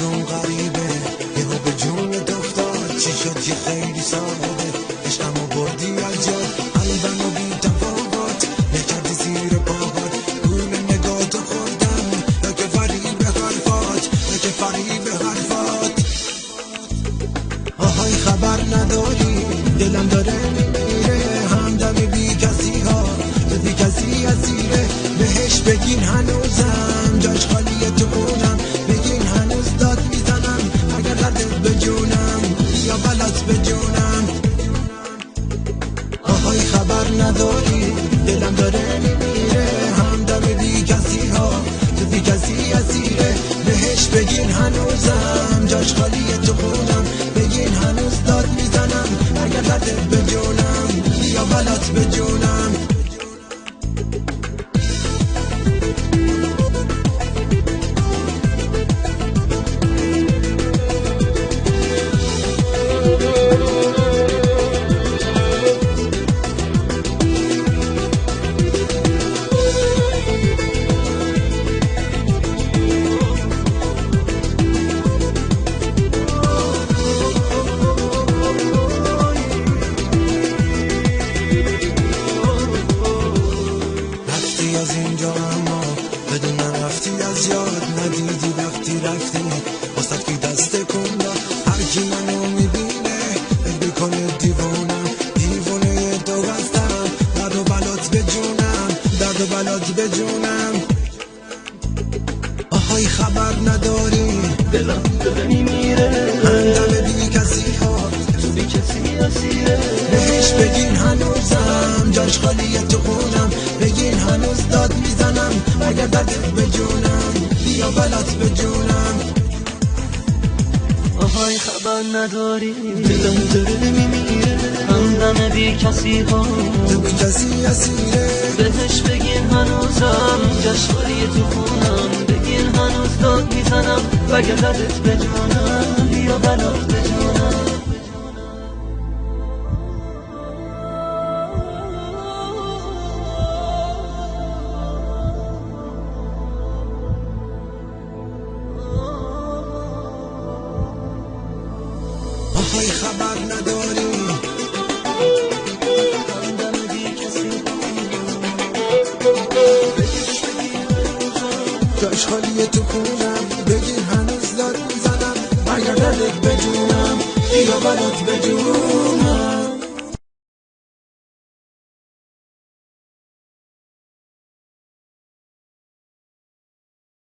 برام غریبه، یهو به جونت افتاد چی شد که خیلی ساده عشقمو بردی از جاد، قلبمو بی تفاوت نکردی زیر پاهات، گول نگاتو خوردم یا که فریب حرفات، یا که فریب حرفات. آهای خبر نداری دلم داره میمیره، همدم بی کسی ها تو بی کسی اسیره، بهش بگین هنوزم جاش خالیه تو خونم، بگین هنوز داد میزنم اگر دردت به جونم یا بلات به جونم. آهای خبر نداری دلم داره میمیره، همدم بی کسی ها تو بی کسی اسیره، بهش بگین هنوزم جاش خالیه تو خونم، بگین هنوز داد میزنم اگر دردت به جونم یا بلات به جونم. از اینجا اما بدون رفتی از یاد، ندیدی وقتی رفتی واسه کی دست کن، هر کی منو میبینه فکر میکنه دیوونم، دیوونه تو هستم، درد و بلات به جونم، درد و بلات به جونم. آهای خبر نداری دلم داره میمیره، همدم بی کسی ها تو بی کسی اسیره، بهش بگین هنوزم جاش خالیه تو خونم، بگین هنوز داد میزنم اگر دردت به جونم یا بلات به جونم. آهای خبر نداری دلم داره میمیره، همدم بی کسی ها تو بی کسی اسیره، بهش بگین هنوزم جاش خالیه تو خونم، بگین هنوز داد میزنم اگر دردت به جونم یا بلات به جونم. آهای خبر نداری همدم بی کسی جاش خالیه تو خونم، بگین هنوز داد میزنم اگر دردت به جونم یا بلات به جونم.